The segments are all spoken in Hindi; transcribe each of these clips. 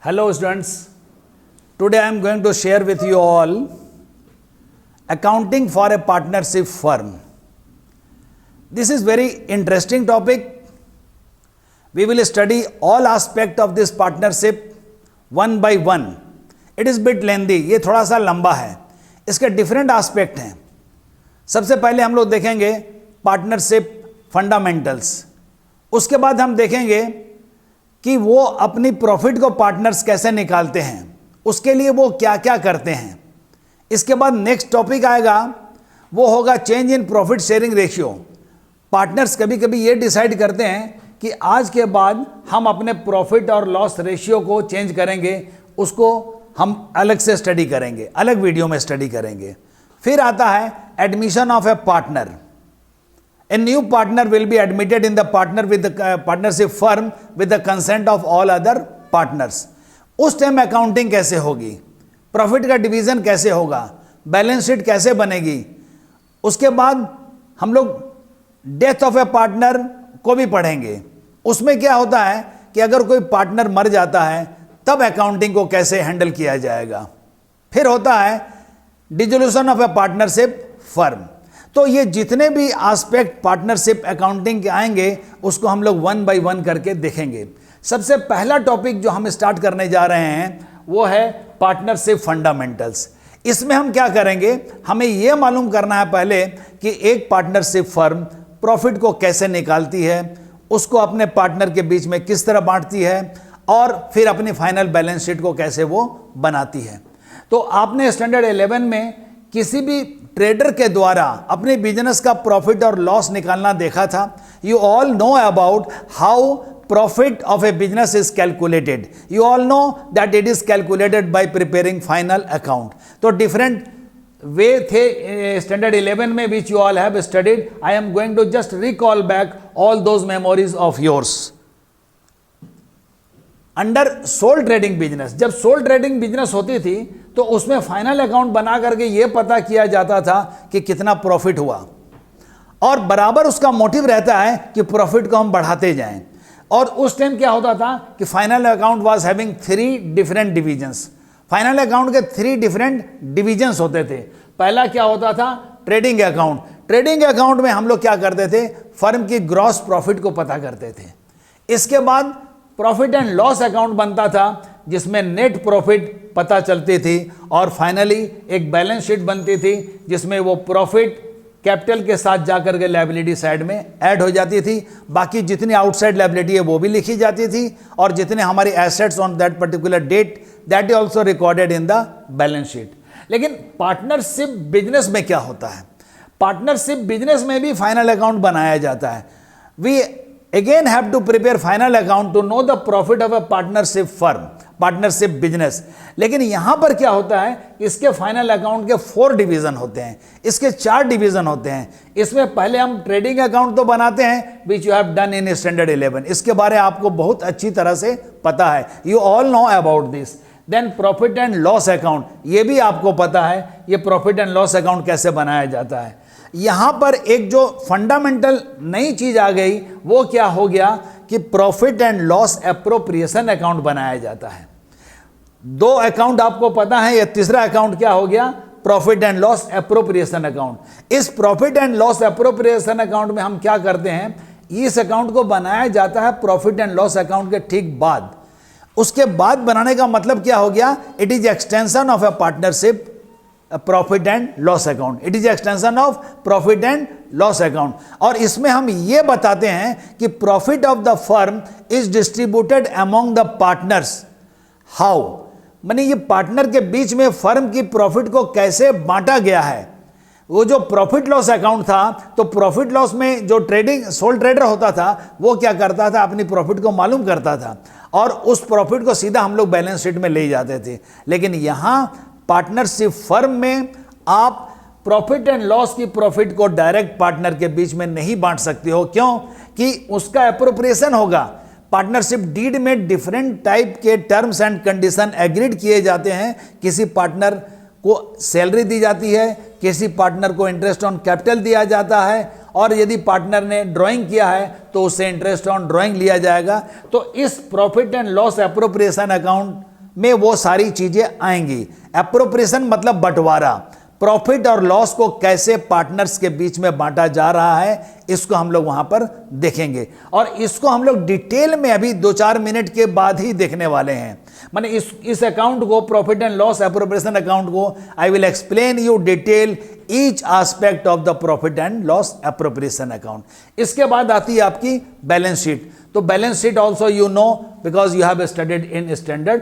Hello students, today I am going to share with you all accounting for a partnership firm. This is very interesting topic. We will study all aspect of this partnership one by one. It is bit lengthy, ये थोड़ा सा लंबा है, इसके different aspect हैं. सबसे पहले हम लोग देखेंगे पार्टनरशिप फंडामेंटल्स, उसके बाद हम देखेंगे कि वो अपनी प्रॉफिट को पार्टनर्स कैसे निकालते हैं, उसके लिए वो क्या क्या करते हैं. इसके बाद नेक्स्ट टॉपिक आएगा, वो होगा change in profit sharing ratio. Partners कभी कभी ये डिसाइड करते हैं कि आज के बाद हम अपने प्रॉफिट और लॉस रेशियो को चेंज करेंगे, उसको हम अलग से स्टडी करेंगे, अलग वीडियो में स्टडी करेंगे. फिर आता है admission of A partner. A new partner will be admitted in the partnership firm with the consent of all other partners. उस टाइम अकाउंटिंग कैसे होगी, प्रॉफिट का डिवीजन कैसे होगा, बैलेंस शीट कैसे बनेगी. उसके बाद हम लोग डेथ ऑफ ए पार्टनर को भी पढ़ेंगे. उसमें क्या होता है कि अगर कोई पार्टनर मर जाता है तब अकाउंटिंग को कैसे हैंडल किया जाएगा. फिर होता है dissolution of a partnership firm. तो ये जितने भी एस्पेक्ट पार्टनरशिप अकाउंटिंग के आएंगे उसको हम लोग वन बाय वन करके देखेंगे. सबसे पहला टॉपिक जो हम स्टार्ट करने जा रहे हैं वो है पार्टनरशिप फंडामेंटल्स. इसमें हम क्या करेंगे, हमें यह मालूम करना है पहले कि एक पार्टनरशिप फर्म प्रॉफिट को कैसे निकालती है, उसको अपने पार्टनर के बीच में किस तरह बांटती है और फिर अपनी फाइनल बैलेंस शीट को कैसे वो बनाती है. तो आपने स्टैंडर्ड 11 में किसी भी ट्रेडर के द्वारा अपने बिजनेस का प्रॉफिट और लॉस निकालना देखा था. You all know about how profit of a business is calculated. You all know that it is calculated by preparing final account. तो डिफरेंट वे थे स्टैंडर्ड 11 में which you all have studied. I am going to just recall back all those memories of yours. Under sole trading business, जब सोल ट्रेडिंग बिजनेस होती थी तो उसमें फाइनल अकाउंट बना करके ये पता किया जाता था कि कितना प्रॉफिट हुआ और बराबर उसका मोटिव रहता है कि प्रॉफिट को हम बढ़ाते जाएं. और उस टाइम क्या होता था कि final account was having 3 different divisions. Final account के 3 डिफरेंट डिविजन्स होते थे. पहला क्या होता था, ट्रेडिंग अकाउंट. ट्रेडिंग अकाउंट में हम लोग क्या करते थे, फर्म की ग्रॉस प्रॉफिट को पता करते थे. इसके बाद प्रॉफिट एंड लॉस अकाउंट बनता था जिसमें नेट प्रॉफिट पता चलती थी और फाइनली एक बैलेंस शीट बनती थी जिसमें वो प्रॉफिट कैपिटल के साथ जाकर के लायबिलिटी साइड में ऐड हो जाती थी. बाकी जितनी आउटसाइड लायबिलिटी है वो भी लिखी जाती थी और जितने हमारी assets on that particular date that is also recorded in the balance sheet. लेकिन पार्टनरशिप बिजनेस में क्या होता है, पार्टनरशिप बिजनेस में भी फाइनल अकाउंट बनाया जाता है. We again have to prepare final account to know the profit of a partnership firm, partnership business. लेकिन यहां पर क्या होता है, इसके फाइनल अकाउंट के 4 डिवीजन होते हैं, इसके 4 डिवीजन होते हैं. इसमें पहले हम ट्रेडिंग अकाउंट तो बनाते हैं which you have done in standard 11. इसके बारे में आपको बहुत अच्छी तरह से पता है, you all know about this. Then profit and loss account, ये भी आपको पता है ये प्रॉफिट एंड लॉस अकाउंट कैसे बनाया जाता है. यहां पर एक जो फंडामेंटल नई चीज आ गई वो क्या हो गया कि profit and loss appropriation account बनाया जाता है. 2 अकाउंट आपको पता है, ये तीसरा अकाउंट क्या हो गया, profit and loss appropriation account. इस profit and loss appropriation account में हम क्या करते हैं, इस अकाउंट को बनाया जाता है प्रॉफिट एंड लॉस अकाउंट के ठीक बाद. उसके बाद बनाने का मतलब क्या हो गया, it is extension of a partnership profit and loss account. It is extension of profit and loss account. और इसमें हम ये बताते हैं कि profit of the firm is distributed among the partners. How, माने ये पार्टनर के बीच में फर्म की प्रॉफिट को कैसे बांटा गया है. वो जो प्रॉफिट लॉस अकाउंट था, तो प्रॉफिट लॉस में जो ट्रेडिंग सोल ट्रेडर होता था वो क्या करता था, अपनी प्रॉफिट को मालूम करता था और उस प्रॉफिट को सीधा हम लोग बैलेंस शीट में ले जाते थे. लेकिन यहां पार्टनरशिप फर्म में आप प्रॉफिट एंड लॉस की प्रॉफिट को डायरेक्ट पार्टनर के बीच में नहीं बांट सकते हो. क्यों कि उसका एप्रोप्रिएशन होगा. पार्टनरशिप डीड में डिफरेंट टाइप के टर्म्स एंड कंडीशन एग्रीड किए जाते हैं. किसी पार्टनर को सैलरी दी जाती है, किसी पार्टनर को इंटरेस्ट ऑन कैपिटल दिया जाता है और यदि पार्टनर ने ड्राइंग किया है तो उससे इंटरेस्ट ऑन ड्राइंग लिया जाएगा. तो इस profit and loss appropriation account में वो सारी चीजें आएंगी। एप्रोप्रिएशन मतलब बंटवारा, प्रॉफिट और लॉस को कैसे पार्टनर्स के बीच में बांटा जा रहा है, इसको हम लोग वहां पर देखेंगे। और इसको हम लोग डिटेल में अभी 2-4 मिनट के बाद ही देखने वाले हैं। माने इस अकाउंट को, profit and loss appropriation account को, I will explain you detail each aspect of the profit and loss appropriation account. इसके बाद आती है आपकी बैलेंस शीट। तो balance sheet also you know because you have studied in standard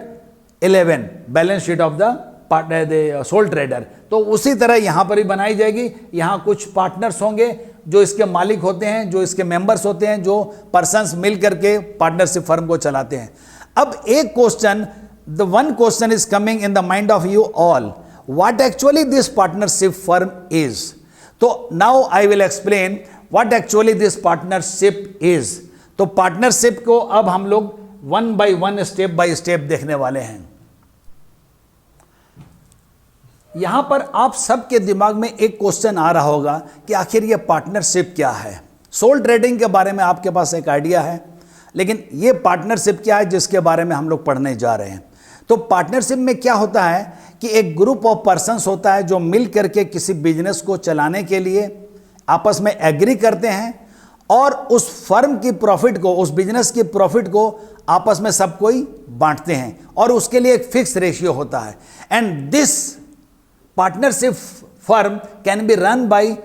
11 balance sheet of the sole trader. तो उसी तरह यहां पर ही बनाई जाएगी। यहां कुछ पार्टनर्स होंगे जो इसके मालिक होते हैं, जो इसके मेंबर्स होते हैं, जो पर्सन्स मिल करके पार्टनरशिप फर्म को चलाते हैं। अब एक question, the one question is coming in the mind of you all, what actually this partnership firm is. तो now I will explain what actually this partnership is. तो पार्टनरशिप को अब हम लोग 1 by 1 स्टेप बाय स्टेप देखने वाले हैं। यहां पर आप सबके दिमाग में एक क्वेश्चन आ रहा होगा कि आखिर ये पार्टनरशिप क्या है। सोल ट्रेडिंग के बारे में आपके पास एक आइडिया है, लेकिन ये पार्टनरशिप क्या है जिसके बारे में हम लोग पढ़ने जा रहे हैं। तो पार्टनरशिप में क्या होता है कि एक ग्रुप ऑफ पर्सन्स होता है जो मिल करके किसी बिजनेस को चलाने के लिए आपस में एग्री करते हैं और उस फर्म की प्रॉफिट को, उस बिजनेस की प्रॉफिट को आपस में सब कोई बांटते हैं और उसके लिए एक फिक्स रेशियो होता है। And this partnership firm can be run by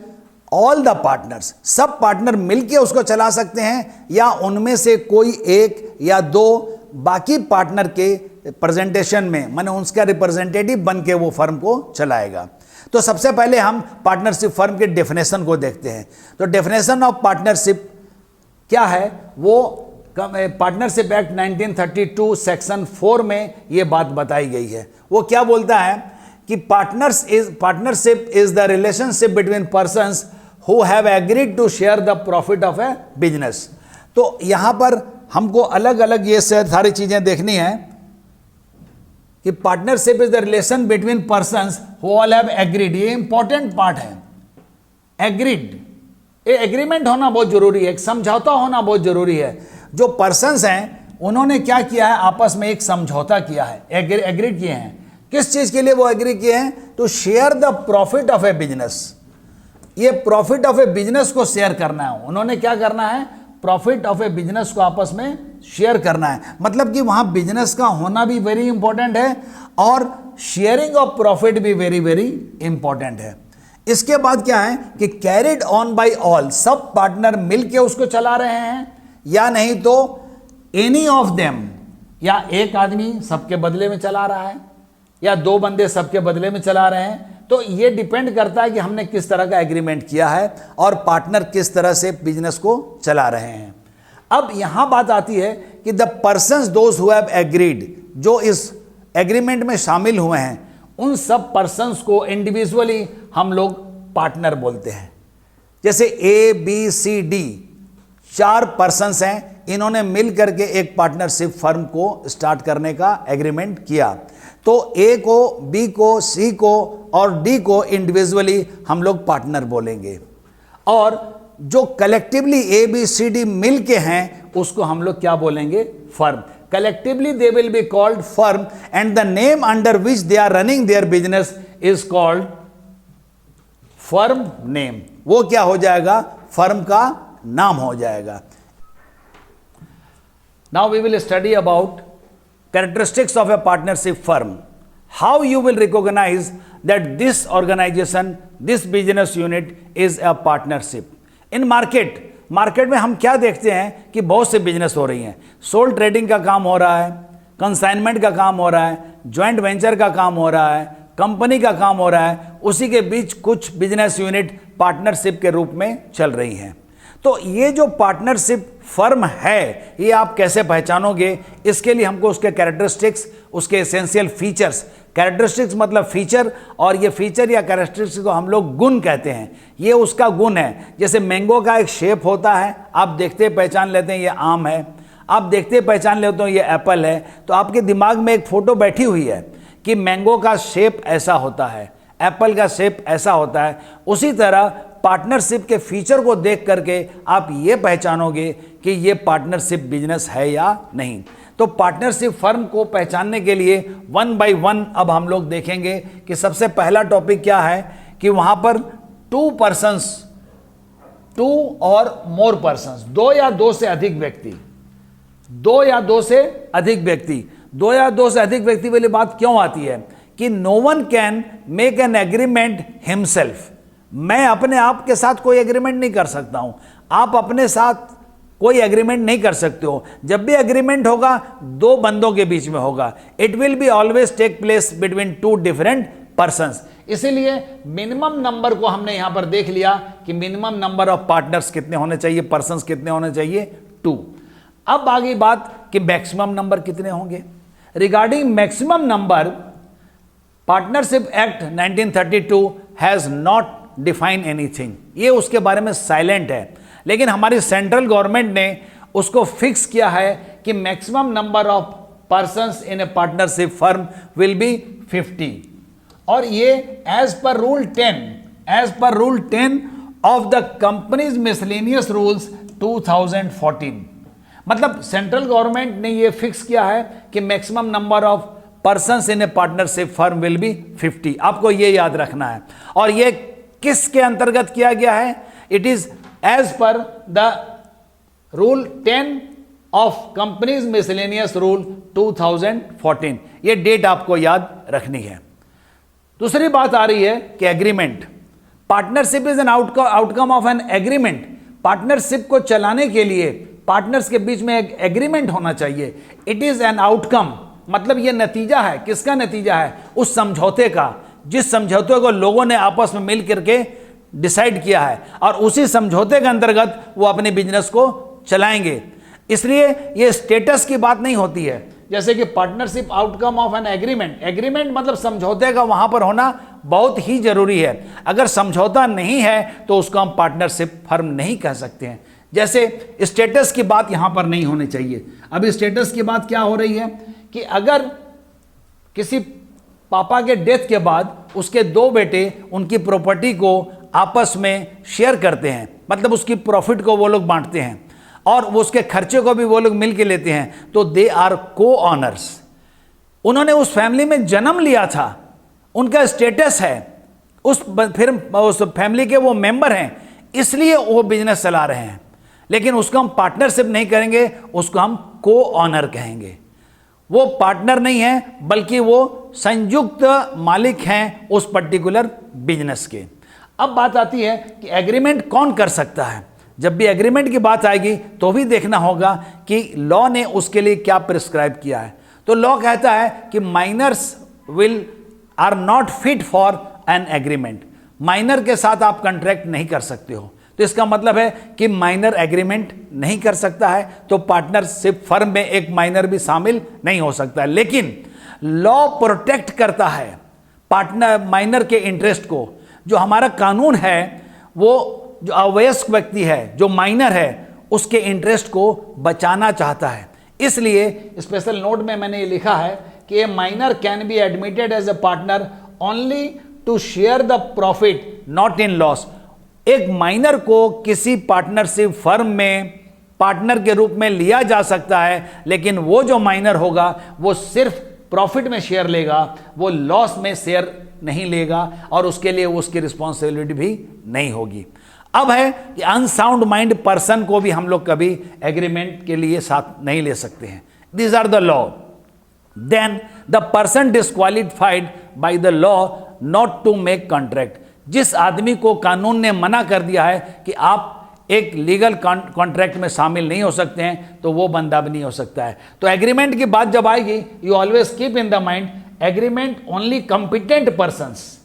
all the partners. Sub partner मिलके उसको चला सकते हैं या उनमें से कोई एक या दो बाकी पार्टनर के प्रेजेंटेशन में, माने उसका रिप्रेजेंटेटिव बन के वो फर्म को चलाएगा। तो सबसे पहले हम पार्टनरशिप फर्म के डेफिनेशन को देखते हैं। तो डेफिनेशन ऑफ पार्टनरशिप क्या है, वो पार्टनरशिप एक्ट 1932 सेक्शन 4 में ये बात बताई गई है। वो क्या बोलता है कि partnership is the relationship between persons who have agreed to share the profit of a business. तो यहां पर हमको अलग अलग ये सारी चीजें देखनी है कि partnership is the relation between persons who all have agreed. ये इंपॉर्टेंट पार्ट है, एग्रीड। ये एग्रीमेंट होना बहुत जरूरी है, एक समझौता होना बहुत जरूरी है। जो पर्सन्स हैं उन्होंने क्या किया है, आपस में एक समझौता किया है, एग्रीड किए हैं। किस चीज के लिए वो एग्री किए हैं, to share the profit of a business. ये प्रॉफिट ऑफ ए बिजनेस को शेयर करना है। उन्होंने क्या करना है, प्रॉफिट ऑफ ए बिजनेस को आपस में शेयर करना है। मतलब कि वहां बिजनेस का होना भी वेरी इंपॉर्टेंट है और शेयरिंग ऑफ प्रॉफिट भी वेरी वेरी इंपॉर्टेंट है। इसके बाद क्या है कि carried on by all, sub partner मिलके उसको चला रहे हैं या नहीं तो एनी ऑफ देम, या एक आदमी सबके बदले में चला रहा है या दो बंदे सबके बदले में चला रहे हैं। तो ये डिपेंड करता है कि हमने किस तरह का एग्रीमेंट किया है और पार्टनर किस तरह से बिजनेस को चला रहे हैं। अब यहां बात आती है कि the persons those who have agreed, जो इस एग्रीमेंट में शामिल हुए हैं, उन सब पर्सन्स को इंडिविजुअली हम लोग पार्टनर बोलते हैं। जैसे ABCD 4 पर्सन्स हैं, इन्होंने मिल करके एक पार्टनरशिप फर्म को स्टार्ट करने का एग्रीमेंट किया। तो A को, B को, C को और D को इंडिविजुअली हम लोग पार्टनर बोलेंगे और जो कलेक्टिवली ABCD मिल के हैं उसको हम लोग क्या बोलेंगे, firm. Collectively they will be called firm and the name under which they are running their business is called firm name. वो क्या हो जाएगा, फर्म का नाम हो जाएगा। Now we will study about characteristics of a partnership firm, how you will recognize that this organization, this business unit is a partnership in market में हम क्या देखते हैं कि बहुत से बिजनेस हो रही हैं। सोल ट्रेडिंग का काम हो रहा है, कंसाइनमेंट का काम हो रहा है, जॉइंट वेंचर का काम हो रहा है, कंपनी का काम हो रहा है, उसी के बीच कुछ बिजनेस यूनिट पार्टनरशिप के रूप में चल रही हैं। तो ये जो पार्टनरशिप फर्म है ये आप कैसे पहचानोगे, इसके लिए हमको उसके कैरेक्टरिस्टिक्स, उसके एसेंशियल फीचर्स, कैरेक्टरिस्टिक्स मतलब फीचर, और ये फीचर या कैरेक्टरिस्टिक्स को हम लोग गुण कहते हैं। ये उसका गुण है। जैसे मैंगो का एक शेप होता है, आप देखते पहचान लेते हैं ये आम है, आप देखते पहचान लेते हो ये एप्पल है। तो आपके दिमाग में एक फोटो बैठी हुई है कि मैंगो का शेप ऐसा होता है, एप्पल का शेप ऐसा होता है। उसी तरह पार्टनरशिप के फीचर को देख करके आप ये पहचानोगे कि ये पार्टनरशिप बिजनेस है या नहीं। तो पार्टनरशिप फर्म को पहचानने के लिए वन बाय वन अब हम लोग देखेंगे कि सबसे पहला टॉपिक क्या है कि वहां पर टू पर्सन्स, टू और मोर पर्सन्स, दो या दो से अधिक व्यक्ति, दो या दो से अधिक व्यक्ति, दो या दो से अधिक व्यक्ति वाली बात क्यों आती है कि no one can make an agreement himself. मैं अपने आप के साथ कोई एग्रीमेंट नहीं कर सकता हूं, आप अपने साथ कोई एग्रीमेंट नहीं कर सकते हो। जब भी एग्रीमेंट होगा दो बंदों के बीच में होगा। It will be always take place between two different persons. इसीलिए मिनिमम नंबर को हमने यहां पर देख लिया कि मिनिमम नंबर ऑफ पार्टनर्स कितने होने चाहिए, पर्सन्स कितने होने चाहिए, 2। अब आगे बात कि मैक्सिमम नंबर कितने होंगे। Regarding maximum number, partnership act 1932 has not define anything, ये उसके बारे में साइलेंट है। लेकिन हमारी सेंट्रल गवर्नमेंट ने उसको फिक्स किया है कि maximum number of persons in a partnership firm will be 50, और ये as per rule 10 of the companies miscellaneous rules 2014। मतलब सेंट्रल गवर्नमेंट ने ये फिक्स किया है कि maximum number of persons in a partnership firm will be 50। आपको ये याद रखना है। और ये किसके अंतर्गत किया गया है? It is as per the rule 10 of companies miscellaneous rule 2014। ये डेट आपको याद रखनी है। दूसरी बात आ रही है कि agreement, partnership is an outcome of an agreement. Partnership को चलाने के लिए पार्टनर्स के बीच में एक एग्रीमेंट होना चाहिए। इट इज एन आउटकम, मतलब यह नतीजा है। किसका नतीजा है? उस समझौते का, जिस समझौते को लोगों ने आपस में मिल करके डिसाइड किया है, और उसी समझौते के अंतर्गत वो अपने बिजनेस को चलाएंगे। इसलिए ये स्टेटस की बात नहीं होती है। जैसे कि partnership outcome of an agreement, agreement मतलब समझौते का वहां पर होना बहुत ही जरूरी है। अगर समझौता नहीं है तो उसको हम पार्टनरशिप फर्म नहीं कह सकते हैं। जैसे स्टेटस की बात यहां पर नहीं होनी चाहिए। अब स्टेटस की बात क्या हो रही है कि अगर किसी पापा के डेथ के बाद उसके दो बेटे उनकी प्रॉपर्टी को आपस में शेयर करते हैं, मतलब उसकी प्रॉफिट को वो लोग बांटते हैं और वो उसके खर्चे को भी वो लोग मिल के लेते हैं, तो दे आर को ऑनर्स। उन्होंने उस फैमिली में जन्म लिया था, उनका स्टेटस है, उस फैमिली के वो मेंबर हैं, इसलिए वो बिजनेस चला रहे हैं। लेकिन उसको हम पार्टनरशिप नहीं करेंगे, उसको हम को ऑनर कहेंगे। वो पार्टनर नहीं है बल्कि वो संयुक्त मालिक हैं उस पर्टिकुलर बिजनेस के। अब बात आती है कि एग्रीमेंट कौन कर सकता है। जब भी एग्रीमेंट की बात आएगी तो भी देखना होगा कि लॉ ने उसके लिए क्या प्रिस्क्राइब किया है। तो लॉ कहता है कि minors are not fit for an agreement. Minor के साथ आप कॉन्ट्रैक्ट नहीं कर सकते हो, तो इसका मतलब है कि माइनर एग्रीमेंट नहीं कर सकता है, तो पार्टनरशिप फर्म में एक माइनर भी शामिल नहीं हो सकता है। लेकिन लॉ प्रोटेक्ट करता है पार्टनर माइनर के इंटरेस्ट को। जो हमारा कानून है वो जो अवयस्क व्यक्ति है, जो माइनर है, उसके इंटरेस्ट को बचाना चाहता है। इसलिए स्पेशल नोट में मैंने ये लिखा है कि a minor can be admitted as a partner only to share the profit not in loss. एक माइनर को किसी पार्टनरशिप फर्म में पार्टनर के रूप में लिया जा सकता है, लेकिन वो जो माइनर होगा वो सिर्फ प्रॉफिट में शेयर लेगा, वो लॉस में शेयर नहीं लेगा, और उसके लिए उसकी रिस्पॉन्सिबिलिटी भी नहीं होगी। अब है कि अनसाउंड माइंड पर्सन को भी हम लोग कभी एग्रीमेंट के लिए साथ नहीं ले सकते हैं। These are the law. Then the person disqualified by the law not to make contract. जिस आदमी को कानून ने मना कर दिया है कि आप एक लीगल कॉन्ट्रैक्ट में शामिल नहीं हो सकते हैं, तो वो बंदा भी नहीं हो सकता है। तो एग्रीमेंट की बात जब आएगी, you always keep in the mind agreement only competent persons.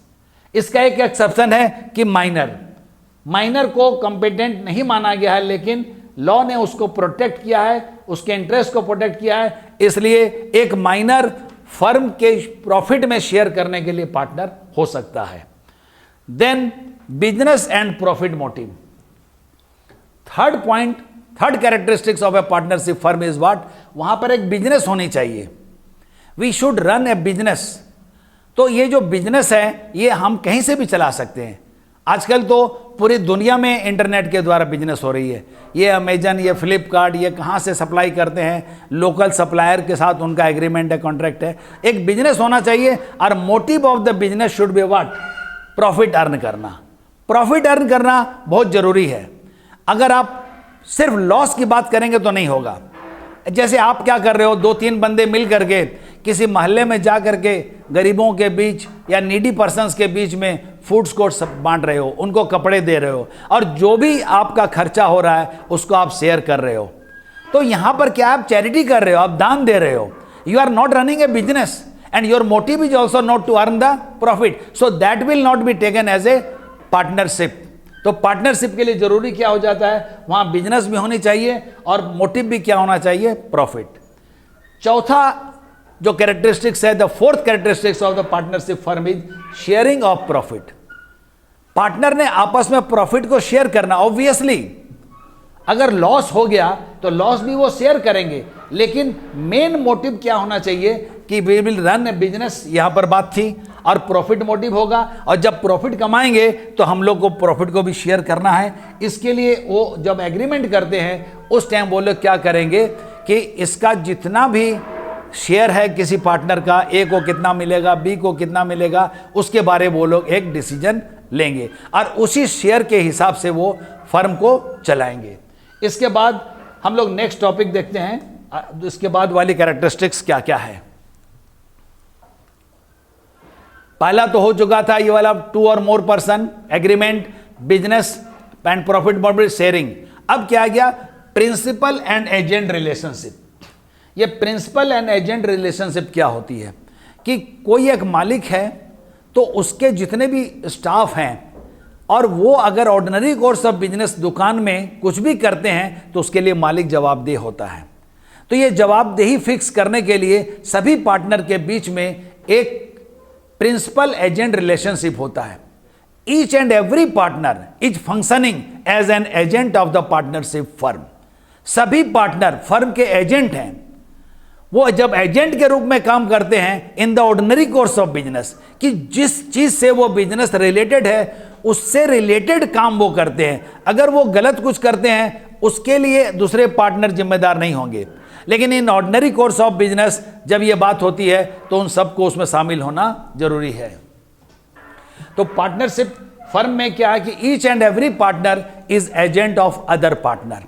इसका एक एक्सेप्शन है कि माइनर को कॉम्पिटेंट नहीं माना गया है, लेकिन लॉ ने उसको प्रोटेक्ट किया है, उसके इंटरेस्ट को प्रोटेक्ट किया है। इसलिए एक माइनर फर्म के प्रॉफिट में शेयर करने के लिए पार्टनर हो सकता है। Then business and profit motive. Third point, third characteristics of a partnership firm is what? वहां पर एक बिजनेस होनी चाहिए। We should run a business. तो ये जो बिजनेस है ये हम कहीं से भी चला सकते हैं। आजकल तो पूरी दुनिया में इंटरनेट के द्वारा बिजनेस हो रही है। ये अमेजन, ये फ्लिपकार्ट, ये कहाँ से सप्लाई करते हैं, लोकल सप्लायर के साथ उनका एग्रीमेंट है, कॉन्ट्रैक्ट है। एक बिजनेस होना चाहिए और motive of the business should be what? Profit earn करना। प्रॉफिट अर्न करना बहुत जरूरी है। अगर आप सिर्फ लॉस की बात करेंगे तो नहीं होगा। जैसे आप क्या कर रहे हो, 2-3 बंदे मिल करके किसी मोहल्ले में जा करके गरीबों के बीच या नीडी पर्सन्स के बीच में फूड्स को बांट रहे हो, उनको कपड़े दे रहे हो, और जो भी आपका खर्चा हो रहा है उसको आप शेयर कर रहे हो। तो यहां पर क्या आप चैरिटी कर रहे हो, आप दान दे रहे हो। You are not running a business and your motive is also not to earn the profit, so that will not be taken as a partnership. तो पार्टनरशिप के लिए जरूरी क्या हो जाता है, वहां बिजनेस भी होनी चाहिए और मोटिव भी क्या होना चाहिए? प्रॉफिट। चौथा जो कैरेक्टरिस्टिक्स है, the fourth characteristics of the partnership firm is sharing of profit. Partner ने आपस में प्रॉफिट को शेयर करना। ऑब्वियसली अगर लॉस हो गया तो लॉस भी वो शेयर करेंगे, लेकिन मेन मोटिव क्या होना चाहिए कि we will run a business, यहां पर बात थी, और प्रॉफिट मोटिव होगा। और जब प्रॉफिट कमाएंगे तो हम लोग को प्रॉफिट को भी शेयर करना है। इसके लिए वो जब एग्रीमेंट करते हैं उस टाइम वो लोग क्या करेंगे कि इसका जितना भी शेयर है किसी पार्टनर का, ए को कितना मिलेगा, बी को कितना मिलेगा, उसके बारे में वो लोग एक डिसीजन लेंगे और उसी शेयर के हिसाब से वो फर्म को चलाएंगे। इसके बाद हम लोग नेक्स्ट टॉपिक देखते हैं, इसके बाद वाली कैरेक्टरिस्टिक्स क्या क्या है। पहला तो हो चुका था ये वाला 2 और more person agreement, business and profit model sharing. अब क्या आ गया? Principal and agent relationship. ये प्रिंसिपल एंड एजेंट रिलेशनशिप क्या होती है कि कोई एक मालिक है तो उसके जितने भी स्टाफ हैं, और वो अगर ऑर्डिनरी कोर्स ऑफ बिजनेस दुकान में कुछ भी करते हैं तो उसके लिए मालिक जवाबदेह होता है। तो ये जवाबदेही फिक्स करने के लिए सभी पार्टनर के बीच में एक प्रिंसिपल एजेंट रिलेशनशिप होता है। Each and every partner is functioning as an agent of the partnership firm. सभी पार्टनर फर्म के एजेंट हैं। वो जब एजेंट के रूप में काम करते हैं in the ordinary course of business, कि जिस चीज से वो बिजनेस रिलेटेड है उससे रिलेटेड काम वो करते हैं। अगर वो गलत कुछ करते हैं उसके लिए दूसरे पार्टनर जिम्मेदार नहीं होंगे, लेकिन in ordinary course of business जब ये बात होती है तो उन सबको उसमें शामिल होना जरूरी है। तो पार्टनरशिप फर्म में क्या है कि each and every partner is agent of other partner.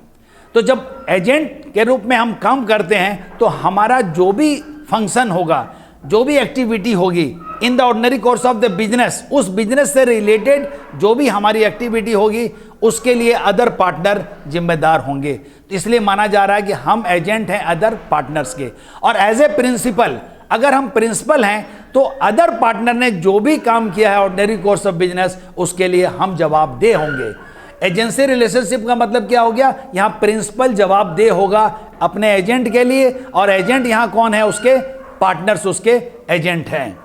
तो जब एजेंट के रूप में हम काम करते हैं तो हमारा जो भी फंक्शन होगा, जो भी एक्टिविटी होगी in the ordinary course of the business, उस बिजनेस से रिलेटेड जो भी हमारी एक्टिविटी होगी उसके लिए अदर पार्टनर जिम्मेदार होंगे। तो इसलिए माना जा रहा है कि हम एजेंट हैं अदर पार्टनर्स के। और एज ए प्रिंसिपल, अगर हम प्रिंसिपल हैं तो अदर पार्टनर ने जो भी काम किया है ऑर्डिनरी कोर्स ऑफ बिजनेस उसके लिए हम जवाबदेह होंगे। एजेंसी रिलेशनशिप का मतलब क्या हो गया? यहां प्रिंसिपल जवाबदेह होगा अपने एजेंट के लिए, और एजेंट यहां कौन है? उसके पार्टनर्स उसके एजेंट हैं।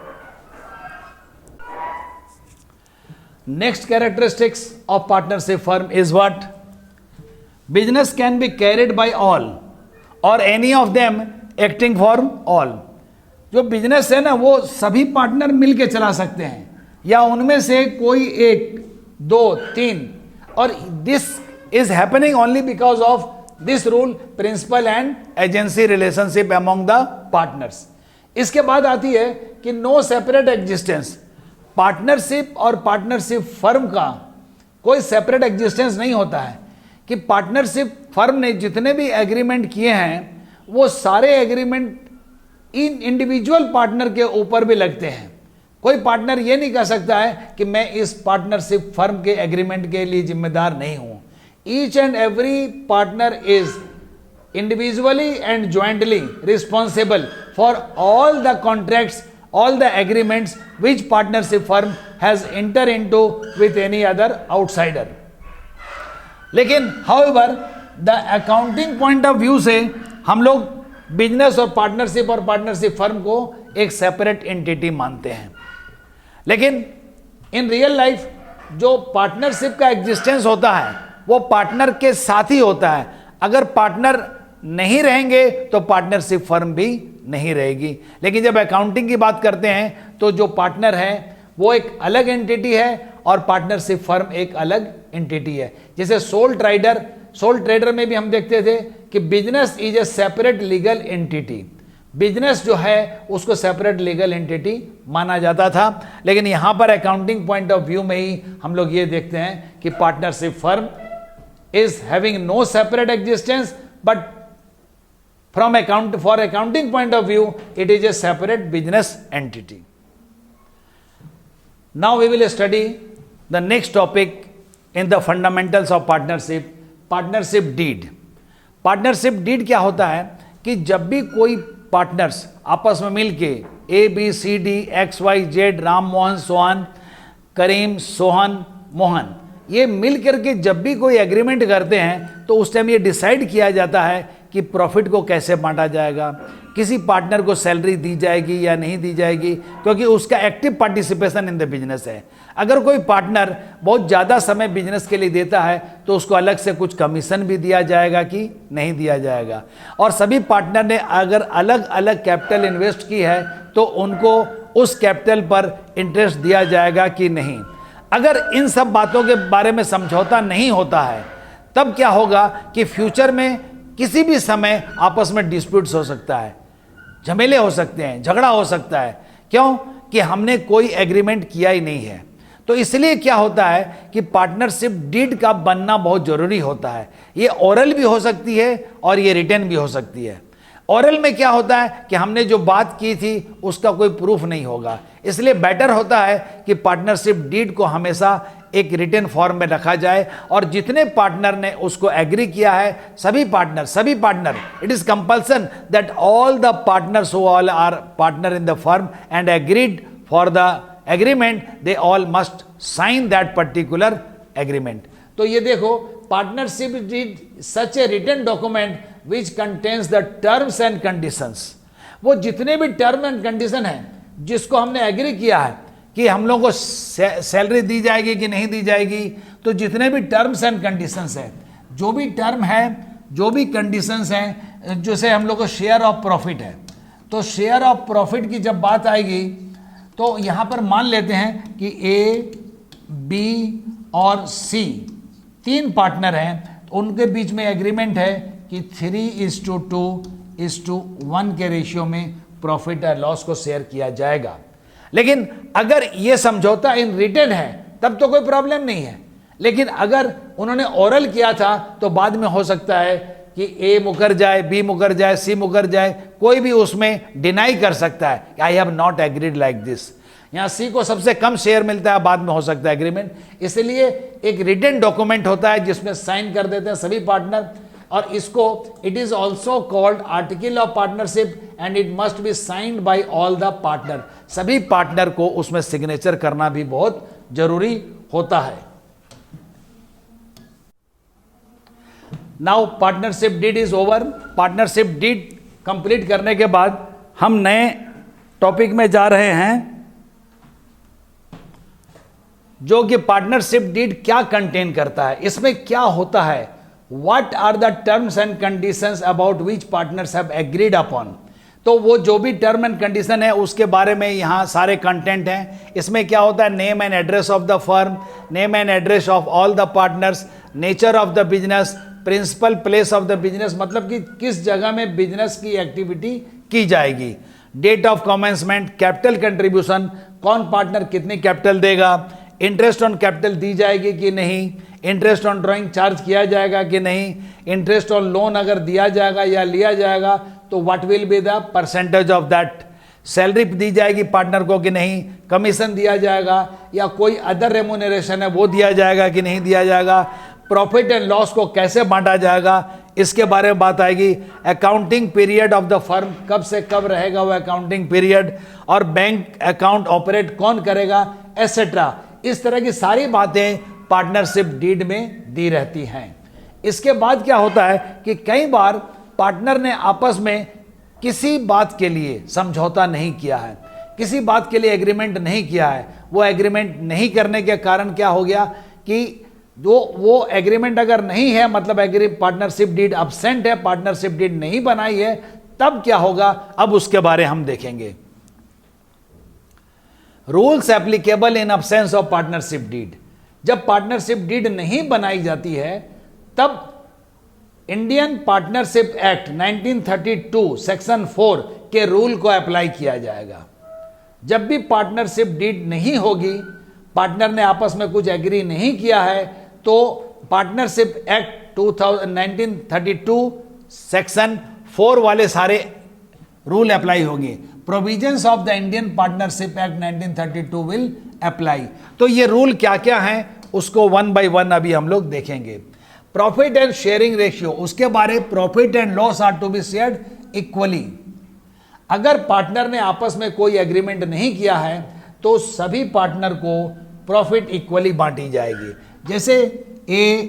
Next characteristics of partnership firm is what? Business can be carried by all or any of them acting for all. जो बिजनेस है ना वो सभी पार्टनर मिलके चला सकते हैं या उनमें से कोई 1, 2, 3, और this is happening only because of this rule, principal and agency relationship among the partners. इसके बाद आती है कि नो सेपरेट एग्जिस्टेंस। पार्टनरशिप और पार्टनरशिप फर्म का कोई सेपरेट एग्जिस्टेंस नहीं होता है कि पार्टनरशिप फर्म ने जितने भी एग्रीमेंट किए हैं वो सारे एग्रीमेंट इन इंडिविजुअल पार्टनर के ऊपर भी लगते हैं। कोई पार्टनर ये नहीं कह सकता है कि मैं इस पार्टनरशिप फर्म के एग्रीमेंट के लिए जिम्मेदार नहीं हूं। Each and every partner is individually and jointly responsible for all the contracts, all the agreements which partnership firm has entered into with any other outsider. लेकिन however the accounting point of view से हम लोग बिजनेस और पार्टनरशिप फर्म को एक सेपरेट एंटिटी मानते हैं, लेकिन इन रियल लाइफ जो पार्टनरशिप का एग्जिस्टेंस होता है वो पार्टनर के साथ ही होता है। अगर पार्टनर नहीं रहेंगे तो पार्टनरशिप फर्म भी नहीं रहेगी। लेकिन जब अकाउंटिंग की बात करते हैं तो जो पार्टनर है वो एक अलग एंटिटी है और पार्टनरशिप फर्म एक अलग एंटिटी है। जैसे सोल ट्रेडर में भी हम देखते थे कि business is a separate legal entity, business जो है उसको सेपरेट लीगल एंटिटी माना जाता था। लेकिन यहां पर अकाउंटिंग पॉइंट ऑफ व्यू में ही हम लोग ये देखते हैं कि partnership firm is having no separate existence, but from accounting point of view it is a separate business entity. Now we will study the next topic in the fundamentals of partnership deed. Partnership deed क्या होता है कि जब भी कोई पार्टनर्स आपस में मिलके ABCD XYZ राम मोहन सोहन करीम सोहन मोहन ये मिल करके जब भी कोई एग्रीमेंट करते हैं तो उस टाइम ये डिसाइड किया जाता है कि प्रॉफिट को कैसे बांटा जाएगा, किसी पार्टनर को सैलरी दी जाएगी या नहीं दी जाएगी, क्योंकि उसका active participation in the business है। अगर कोई पार्टनर बहुत ज़्यादा समय बिजनेस के लिए देता है तो उसको अलग से कुछ कमीशन भी दिया जाएगा कि नहीं दिया जाएगा। और सभी पार्टनर ने अगर अलग अलग कैपिटल इन्वेस्ट की है तो उनको उस कैपिटल पर इंटरेस्ट दिया जाएगा कि नहीं। अगर इन सब बातों के बारे में समझौता नहीं होता है तब क्या होगा कि फ्यूचर में किसी भी समय आपस में डिस्प्यूट्स हो सकता है, झमेले हो सकते हैं, झगड़ा हो सकता है। क्यों कि हमने कोई एग्रीमेंट किया ही नहीं है। तो इसलिए क्या होता है कि पार्टनरशिप डीड का बनना बहुत जरूरी होता है। ये ओरल भी हो सकती है और ये रिटन भी हो सकती है। ओरल में क्या होता है कि हमने जो बात की थी उसका कोई प्रूफ नहीं होगा, इसलिए बेटर होता है कि पार्टनरशिप डीड को हमेशा एक रिटन फॉर्म में रखा जाए और जितने पार्टनर ने उसको एग्री किया है सभी partner it is compulsion that all the partners who all are partner in the firm and agreed for the agreement they all must sign that particular agreement. तो ये देखो partnership deed such a written document which contains the terms and conditions. वो जितने भी टर्म एंड कंडीशन हैं जिसको हमने एग्री किया है कि हम लोगों को सैलरी दी जाएगी कि नहीं दी जाएगी, तो जितने भी टर्म्स एंड कंडीशंस हैं, जो भी टर्म है जो भी कंडीशंस हैं, जैसे हम लोग को शेयर ऑफ प्रॉफिट है, तो शेयर ऑफ प्रॉफिट की जब बात आएगी तो यहाँ पर मान लेते हैं कि A, B और C तीन पार्टनर हैं, तो उनके बीच में एग्रीमेंट है कि 3:2:1 के रेशियो में प्रॉफिट और लॉस को शेयर किया जाएगा। लेकिन अगर ये समझौता इन रिटन है तब तो कोई प्रॉब्लम नहीं है। लेकिन अगर उन्होंने ओरल किया था तो बाद में हो सकता है कि ए मुकर जाए, बी मुकर जाए, सी मुकर जाए, कोई भी उसमें डिनाई कर सकता है I have not agreed like this. यहाँ सी को सबसे कम शेयर मिलता है, बाद में हो सकता है एग्रीमेंट। इसलिए एक रिटन डॉक्यूमेंट होता है जिसमें साइन कर देते हैं सभी पार्टनर, और इसको it is also called article of partnership and it must be signed by all the partner. सभी पार्टनर को उसमें सिग्नेचर करना भी बहुत जरूरी होता है। Now partnership deed is over. Partnership deed complete करने के बाद हम नए टॉपिक में जा रहे हैं जो कि पार्टनरशिप डीड क्या कंटेन करता है, इसमें क्या होता है, What are the terms and conditions about which partners have agreed upon। तो वो जो भी टर्म एंड कंडीशन है उसके बारे में यहाँ सारे कंटेंट हैं। इसमें क्या होता है, name and address of the firm, name and address of all the partners, nature of the business, principal place of the business, मतलब कि किस जगह में बिजनेस की एक्टिविटी की जाएगी, date of commencement, capital contribution, कौन पार्टनर कितनी कैपिटल देगा, इंटरेस्ट ऑन कैपिटल दी जाएगी कि नहीं, इंटरेस्ट ऑन ड्राइंग चार्ज किया जाएगा कि नहीं, इंटरेस्ट ऑन लोन अगर दिया जाएगा या लिया जाएगा तो what will be the percentage of that, salary दी जाएगी पार्टनर को कि नहीं, कमीशन दिया जाएगा या कोई अदर रेम्यूनरेशन है वो दिया जाएगा कि नहीं दिया जाएगा, प्रॉफिट एंड लॉस को कैसे बांटा जाएगा इसके बारे में बात आएगी, accounting period of the firm कब से कब रहेगा वो अकाउंटिंग पीरियड, और बैंक अकाउंट ऑपरेट कौन करेगा एटसेट्रा। इस तरह की सारी बातें पार्टनरशिप डीड में दी रहती हैं। इसके बाद क्या होता है कि कई बार पार्टनर ने आपस में किसी बात के लिए समझौता नहीं किया है, किसी बात के लिए एग्रीमेंट नहीं किया है, वो एग्रीमेंट नहीं करने के कारण क्या हो गया कि वो एग्रीमेंट अगर नहीं है, मतलब पार्टनरशिप डीड अब्सेंट है, पार्टनरशिप डीड नहीं बनाई है, तब क्या होगा अब उसके बारे हम देखेंगे। Rules applicable in absence of partnership deed. जब पार्टनरशिप डीड नहीं बनाई जाती है तब इंडियन पार्टनरशिप एक्ट 1932 सेक्शन 4 के रूल को अप्लाई किया जाएगा। जब भी पार्टनरशिप डीड नहीं होगी, पार्टनर ने आपस में कुछ एग्री नहीं किया है, तो पार्टनरशिप एक्ट 1932 सेक्शन 4 वाले सारे रूल अप्लाई होंगे। Provisions of the Indian partnership act 1932 will apply. तो ये रूल क्या क्या हैं उसको वन बाय वन अभी हम लोग देखेंगे। प्रॉफिट एंड शेयरिंग रेशियो, उसके बारे profit and loss are to be shared equally. अगर पार्टनर ने आपस में कोई एग्रीमेंट नहीं किया है तो सभी पार्टनर को प्रॉफिट इक्वली बांटी जाएगी। जैसे ए,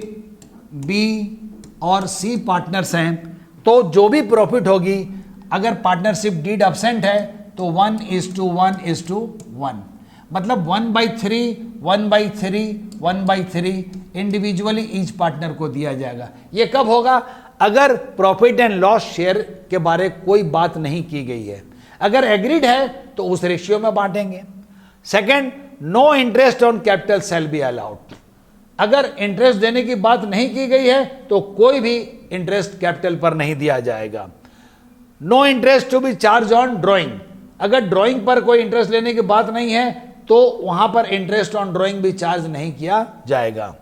बी और सी पार्टनर्स हैं, तो जो भी प्रॉफिट होगी, अगर पार्टनरशिप डीड एब्सेंट है तो 1:1:1, मतलब 1/3 1/3 1/3 इंडिविजुअली ईच पार्टनर को दिया जाएगा। ये कब होगा? अगर प्रॉफिट एंड लॉस शेयर के बारे कोई बात नहीं की गई है। अगर एग्रीड है तो उस रेशियो में बांटेंगे। Second, no interest on capital shall be allowed. अगर इंटरेस्ट देने की बात नहीं की गई है तो कोई भी इंटरेस्ट कैपिटल पर नहीं दिया जाएगा। No interest to be charge on drawing. अगर ड्राइंग पर कोई इंटरेस्ट लेने की बात नहीं है तो वहां पर इंटरेस्ट ऑन ड्राइंग भी चार्ज नहीं किया जाएगा।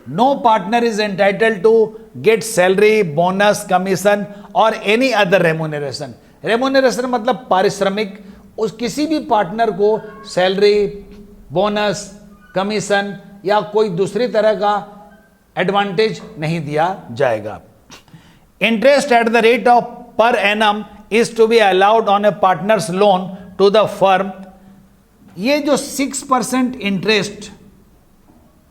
No partner is entitled to get salary, bonus, commission और एनी अदर रेम्यूनरेशन। रेम्यूनरेशन मतलब पारिश्रमिक। उस किसी भी पार्टनर को सैलरी, बोनस, कमीशन या कोई दूसरी तरह का एडवांटेज नहीं दिया जाएगा। Interest at the rate of per annum is to be allowed on a partners loan to the firm. ये जो 6% इंटरेस्ट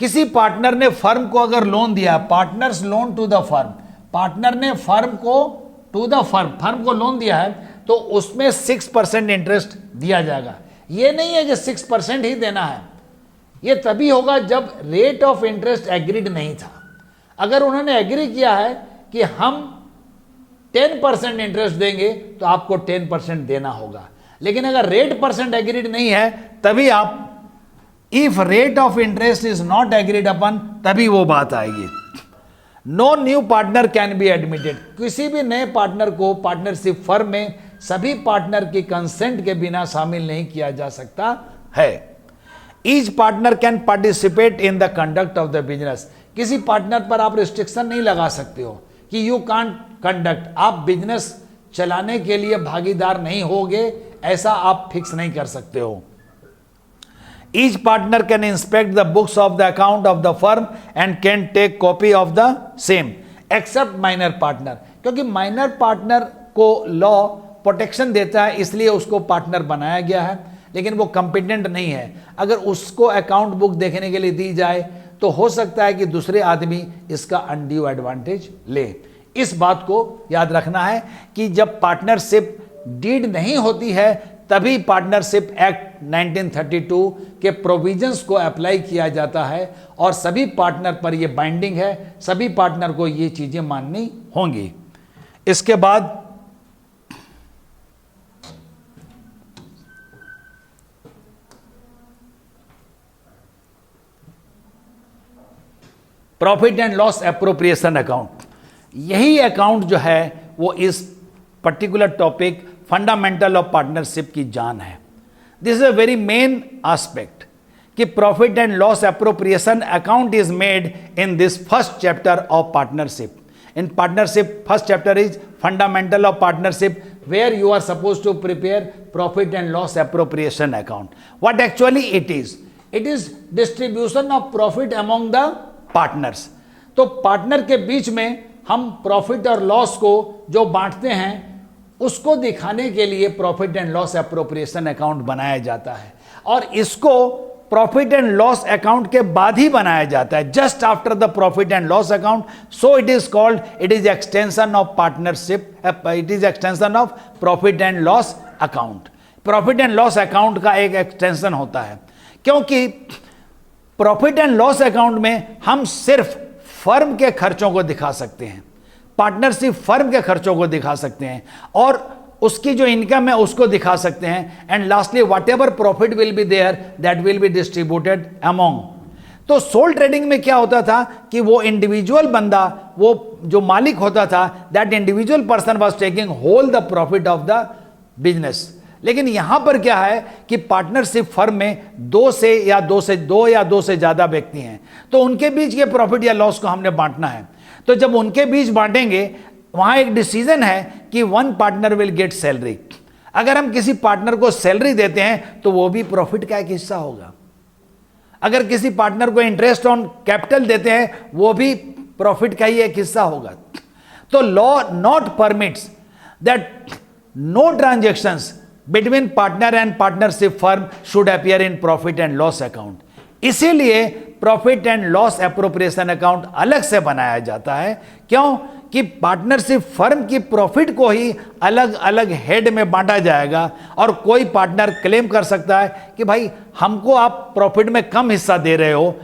किसी पार्टनर ने फर्म को अगर लोन दिया, partners loan to the firm, partner ने फर्म को टू द फर्म को लोन दिया है तो उसमें 6% इंटरेस्ट दिया जाएगा। ये नहीं है कि 6% ही देना है, ये तभी होगा जब रेट ऑफ इंटरेस्ट एग्रीड नहीं था। अगर उन्होंने एग्री किया है कि हम 10% इंटरेस्ट देंगे तो आपको 10% देना होगा, लेकिन अगर रेट परसेंट एग्रीड नहीं है तभी आप, if rate of interest is not agreed upon, तभी वो बात आएगी। No new partner can be admitted. किसी भी नए पार्टनर को पार्टनरशिप फर्म में सभी पार्टनर की कंसेंट के बिना शामिल नहीं किया जा सकता है। Each partner can participate in the conduct of the business. किसी पार्टनर पर आप रिस्ट्रिक्शन नहीं लगा सकते हो कि यू कांट कंडक्ट, आप बिजनेस चलाने के लिए भागीदार नहीं होगे, ऐसा आप फिक्स नहीं कर सकते हो। Each partner can inspect the books of the account of the firm and can take copy of the same except minor partner। क्योंकि माइनर पार्टनर को लॉ प्रोटेक्शन देता है इसलिए उसको पार्टनर बनाया गया है, लेकिन वो कंपिटेंट नहीं है। अगर उसको अकाउंट बुक देखने के लिए दी जाए तो हो सकता है कि दूसरे आदमी इसका अनड्यू एडवांटेज ले। इस बात को याद रखना है कि जब पार्टनरशिप डीड नहीं होती है तभी पार्टनरशिप एक्ट 1932 के प्रोविजंस को अप्लाई किया जाता है और सभी पार्टनर पर यह बाइंडिंग है, सभी पार्टनर को ये चीजें माननी होंगी। इसके बाद profit and loss appropriation account. यही अकाउंट जो है वो इस particular topic fundamental of partnership की जान है। This is a very main aspect कि profit and loss appropriation account is made in this first chapter of partnership. In partnership first chapter is fundamental of partnership where you are suppose to prepare profit and loss appropriation account. What actually it is distribution of profit among the partners. तो पार्टनर के बीच में हम प्रॉफिट और लॉस को जो बांटते हैं उसको दिखाने के लिए profit and loss appropriation account बनाया जाता है, और इसको प्रॉफिट एंड लॉस अकाउंट के बाद ही बनाया जाता है, just after the profit and loss account. So it is called, it is extension of partnership, it is extension of profit and loss account. Profit and loss account का एक एक्सटेंशन होता है, क्योंकि प्रॉफिट एंड लॉस अकाउंट में हम सिर्फ फर्म के खर्चों को दिखा सकते हैं, पार्टनरशिप फर्म के खर्चों को दिखा सकते हैं, और उसकी जो इनकम है उसको दिखा सकते हैं। And lastly whatever profit will be there that will be distributed among. तो सोल ट्रेडिंग में क्या होता था कि वो इंडिविजुअल बंदा, वो जो मालिक होता था, that individual person was taking whole the profit of the business. लेकिन यहां पर क्या है कि पार्टनरशिप फर्म में दो या दो से ज्यादा व्यक्ति हैं, तो उनके बीच के प्रॉफिट या लॉस को हमने बांटना है। तो जब उनके बीच बांटेंगे, वहां एक डिसीजन है कि one partner will get salary. अगर हम किसी पार्टनर को सैलरी देते हैं तो वो भी प्रॉफिट का एक हिस्सा होगा। अगर किसी पार्टनर को इंटरेस्ट ऑन कैपिटल देते हैं, वो भी प्रॉफिट का ही एक हिस्सा होगा। तो law not permits that no transactions between partner and partnership firm should appear in profit and loss account. इसीलिए profit and loss appropriation account अलग से बनाया जाता है। क्यों? कि पार्टनरशिप फर्म की प्रॉफिट को ही अलग अलग हेड में बांटा जाएगा, और कोई पार्टनर क्लेम कर सकता है कि भाई हमको आप प्रॉफिट में कम हिस्सा दे रहे हो,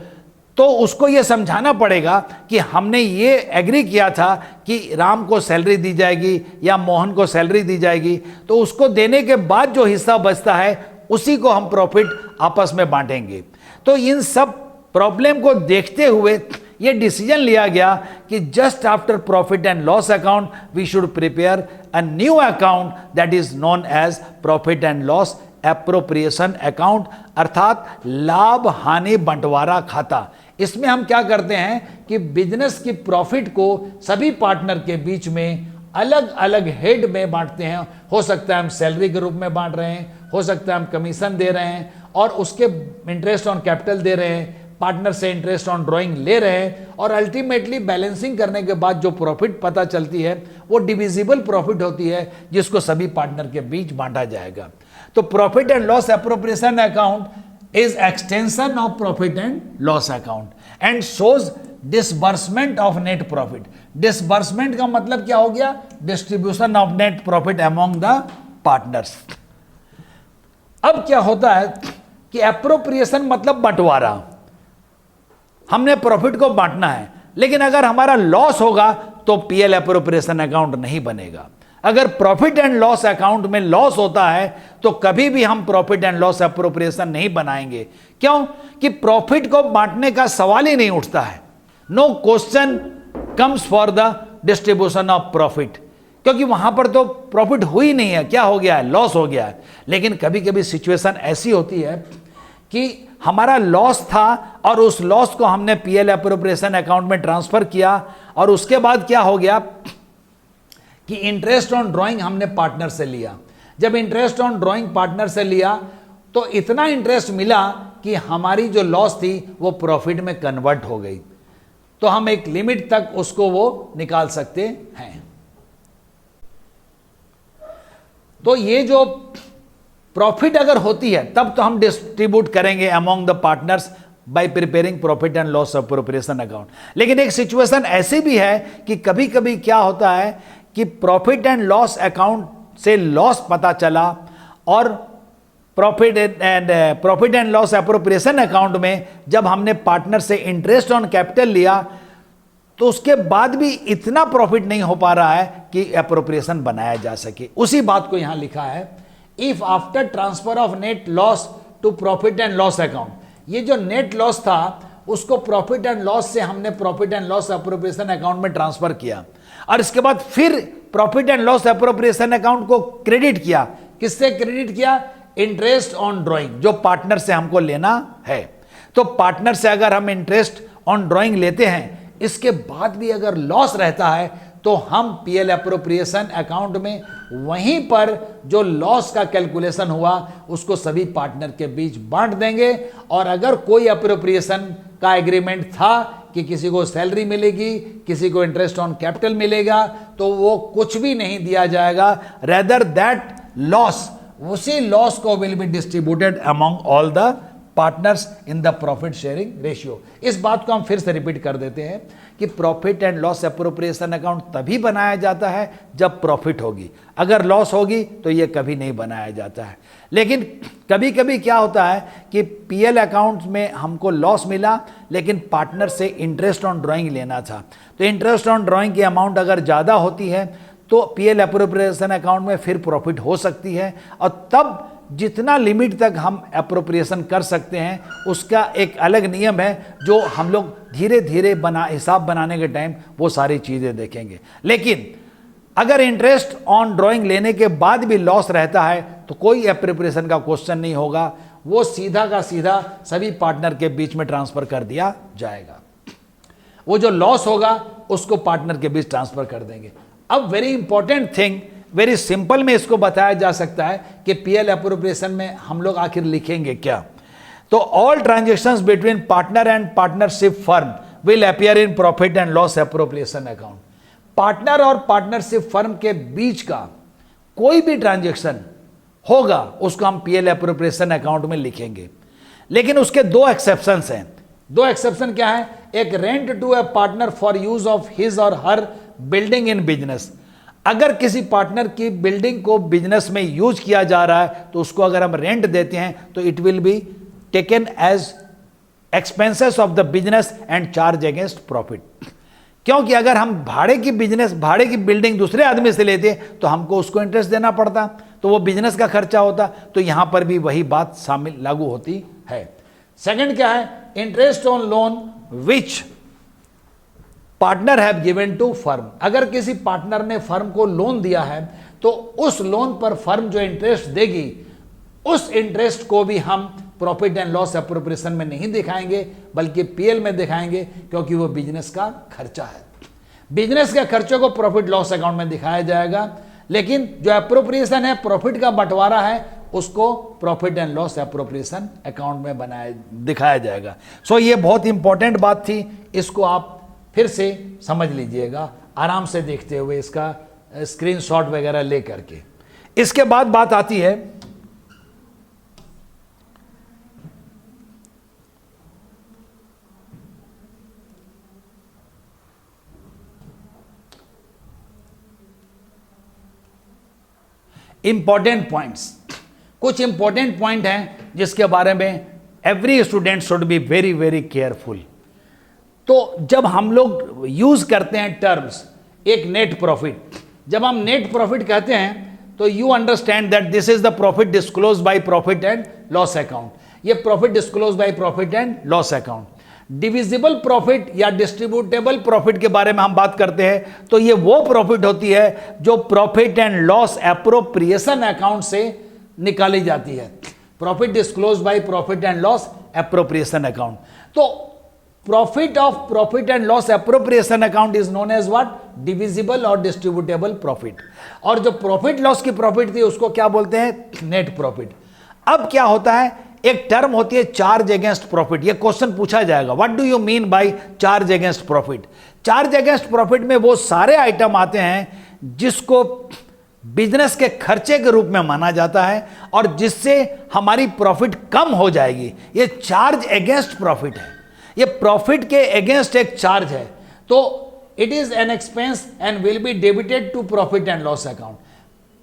तो उसको यह समझाना पड़ेगा कि हमने ये एग्री किया था कि राम को सैलरी दी जाएगी या मोहन को सैलरी दी जाएगी, तो उसको देने के बाद जो हिस्सा बचता है उसी को हम प्रॉफिट आपस में बांटेंगे। तो इन सब प्रॉब्लम को देखते हुए ये डिसीजन लिया गया कि just after profit and loss account we should prepare a new account that is known as profit and loss appropriation account, अर्थात लाभ हानि बंटवारा खाता। इसमें हम क्या करते हैं कि बिजनेस की प्रॉफिट को सभी पार्टनर के बीच में अलग अलग हेड में बांटते हैं। हो सकता है हम सैलरी के रूप में बांट रहे हैं, हो सकता है हम कमीशन दे रहे हैं और उसके इंटरेस्ट ऑन कैपिटल दे रहे हैं, पार्टनर से इंटरेस्ट ऑन ड्राइंग ले रहे हैं, और अल्टीमेटली बैलेंसिंग करने के बाद जो प्रॉफिट पता चलती है वो डिविजिबल प्रॉफिट होती है, जिसको सभी पार्टनर के बीच बांटा जाएगा। तो profit and loss appropriation account is extension of profit and loss account and shows disbursement of net profit. Disbursement का मतलब क्या हो गया? Distribution of net profit among the partners. अब क्या होता है कि एप्रोप्रिएशन मतलब बंटवारा, हमने प्रॉफिट को बांटना है, लेकिन अगर हमारा लॉस होगा तो पीएल एप्रोप्रिएशन अकाउंट नहीं बनेगा। अगर प्रॉफिट एंड लॉस अकाउंट में लॉस होता है तो कभी भी हम प्रॉफिट एंड लॉस एप्रोप्रिएशन नहीं बनाएंगे। क्यों? कि प्रॉफिट को बांटने का सवाल ही नहीं उठता है। No question comes for the distribution of profit, क्योंकि वहां पर तो प्रॉफिट हुई नहीं है, क्या हो गया है? लॉस हो गया है। लेकिन कभी कभी सिचुएशन ऐसी होती है कि हमारा लॉस था और उस लॉस को हमने पीएल एप्रोप्रिएशन अकाउंट में ट्रांसफर किया, और उसके बाद क्या हो गया कि इंटरेस्ट ऑन ड्राइंग हमने पार्टनर से लिया। जब इंटरेस्ट ऑन ड्राइंग पार्टनर से लिया तो इतना इंटरेस्ट मिला कि हमारी जो लॉस थी वो प्रॉफिट में कन्वर्ट हो गई। तो हम एक लिमिट तक उसको वो निकाल सकते हैं। तो ये जो प्रॉफिट अगर होती है तब तो हम डिस्ट्रीब्यूट करेंगे among the partners bye preparing profit and loss appropriation account. लेकिन एक सिचुएशन ऐसी भी है कि कभी कभी क्या होता है कि प्रॉफिट एंड लॉस अकाउंट से लॉस पता चला और profit and loss appropriation account में जब हमने पार्टनर से इंटरेस्ट ऑन कैपिटल लिया तो उसके बाद भी इतना प्रॉफिट नहीं हो पा रहा है कि एप्रोप्रिएशन बनाया जा सके। उसी बात को यहां लिखा है, if after transfer of net loss to profit and loss account, ये जो नेट लॉस था उसको प्रॉफिट एंड लॉस से हमने profit and loss appropriation account में ट्रांसफर किया, और इसके बाद फिर profit and loss appropriation account को क्रेडिट किया। किससे क्रेडिट किया? इंटरेस्ट ऑन ड्राइंग, जो पार्टनर से हमको लेना है। तो पार्टनर से अगर हम इंटरेस्ट ऑन ड्राइंग लेते हैं, इसके बाद भी अगर लॉस रहता है तो हम पीएल एप्रोप्रिएशन अकाउंट में वहीं पर जो लॉस का कैलकुलेशन हुआ उसको सभी पार्टनर के बीच बांट देंगे। और अगर कोई एप्रोप्रिएशन का एग्रीमेंट था कि किसी को सैलरी मिलेगी, किसी को इंटरेस्ट ऑन कैपिटल मिलेगा, तो वो कुछ भी नहीं दिया जाएगा। रेदर दैट लॉस, उसी लॉस को will be distributed among all the partners in the profit sharing ratio. इस बात को हम फिर से रिपीट कर देते हैं कि profit and loss appropriation account तभी बनाया जाता है जब प्रॉफिट होगी, अगर लॉस होगी तो ये कभी नहीं बनाया जाता है। लेकिन कभी कभी क्या होता है कि पीएल अकाउंट में हमको लॉस मिला लेकिन पार्टनर से इंटरेस्ट ऑन ड्राइंग लेना था, तो इंटरेस्ट ऑन ड्राइंग की अमाउंट अगर ज़्यादा होती है तो पीएल अप्रोप्रिएशन अकाउंट में फिर प्रॉफिट हो सकती है, और तब जितना लिमिट तक हम अप्रोप्रिएशन कर सकते हैं उसका एक अलग नियम है, जो हम लोग धीरे धीरे हिसाब बनाने के टाइम वो सारी चीज़ें देखेंगे। लेकिन अगर इंटरेस्ट ऑन ड्राइंग लेने के बाद भी लॉस रहता है तो कोई अप्रोप्रिएशन का क्वेश्चन नहीं होगा, वो सीधा का सीधा सभी पार्टनर के बीच में ट्रांसफर कर दिया जाएगा। वो जो लॉस होगा उसको पार्टनर के बीच ट्रांसफर कर देंगे। अब very important thing, very simple में इसको बताया जा सकता है कि पीएल अप्रोप्रिएशन में हम लोग आखिर लिखेंगे क्या। तो all transactions between partner and partnership firm will appear in profit and loss appropriation account. Partner और पार्टनरशिप फर्म के बीच का कोई भी ट्रांजेक्शन होगा उसको हम पीएल अप्रोप्रिएशन अकाउंट में लिखेंगे। लेकिन उसके दो एक्सेप्शंस हैं। दो एक्सेप्शन क्या है? एक, rent to a partner for use of his or her building in business. अगर किसी पार्टनर की बिल्डिंग को बिजनेस में यूज किया जा रहा है तो उसको अगर हम रेंट देते हैं तो it will be taken as expenses of the business and charge against profit. क्योंकि अगर हम भाड़े की बिल्डिंग दूसरे आदमी से लेते तो हमको उसको इंटरेस्ट देना पड़ता, तो वो बिजनेस का खर्चा होता। तो यहां पर भी वही बात शामिल लागू होती है। सेकंड क्या है? Interest on loan which partner have given to firm. अगर किसी पार्टनर ने फर्म को लोन दिया है तो उस लोन पर फर्म जो इंटरेस्ट देगी उस इंटरेस्ट को भी हम प्रॉफिट एंड लॉस अप्रोप्रिएशन में नहीं दिखाएंगे बल्कि पीएल में दिखाएंगे, क्योंकि वो बिजनेस का खर्चा है। बिजनेस के खर्चों को प्रॉफिट लॉस अकाउंट में दिखाया जाएगा, लेकिन जो अप्रोप्रिएशन है, प्रॉफिट का बंटवारा है, उसको profit and loss appropriation account में दिखाया जाएगा। सो ये बहुत इंपॉर्टेंट बात थी, इसको आप फिर से समझ लीजिएगा आराम से देखते हुए, इसका स्क्रीनशॉट वगैरह ले करके। इसके बाद बात आती है इंपॉर्टेंट पॉइंट्स। कुछ इंपॉर्टेंट पॉइंट हैं जिसके बारे में every student should be very very careful. तो जब हम लोग यूज करते हैं टर्म्स एक नेट प्रॉफिट, जब हम नेट प्रॉफिट कहते हैं तो you understand that this is the profit disclose by profit and loss account. ये profit disclose by profit and loss account. Divisible profit या डिस्ट्रीब्यूटेबल प्रॉफिट के बारे में हम बात करते हैं तो ये वो प्रॉफिट होती है जो profit and loss appropriation account से निकाली जाती है। Profit disclose by profit and loss appropriation account. तो profit of profit and loss appropriation account is known as what? Divisible or distributable profit. और जो प्रॉफिट लॉस की प्रॉफिट थी उसको क्या बोलते हैं? Net profit. अब क्या होता है, एक टर्म होती है चार्ज अगेंस्ट प्रॉफिट। ये क्वेश्चन पूछा जाएगा, what do you mean by charge against profit? Charge against profit में वो सारे आइटम आते हैं जिसको बिजनेस के खर्चे के रूप में माना जाता है और जिससे हमारी प्रॉफिट कम हो जाएगी। ये चार्ज अगेंस्ट प्रॉफिट है, ये प्रॉफिट के अगेंस्ट एक चार्ज है। तो it is an expense and will be debited to profit and loss account.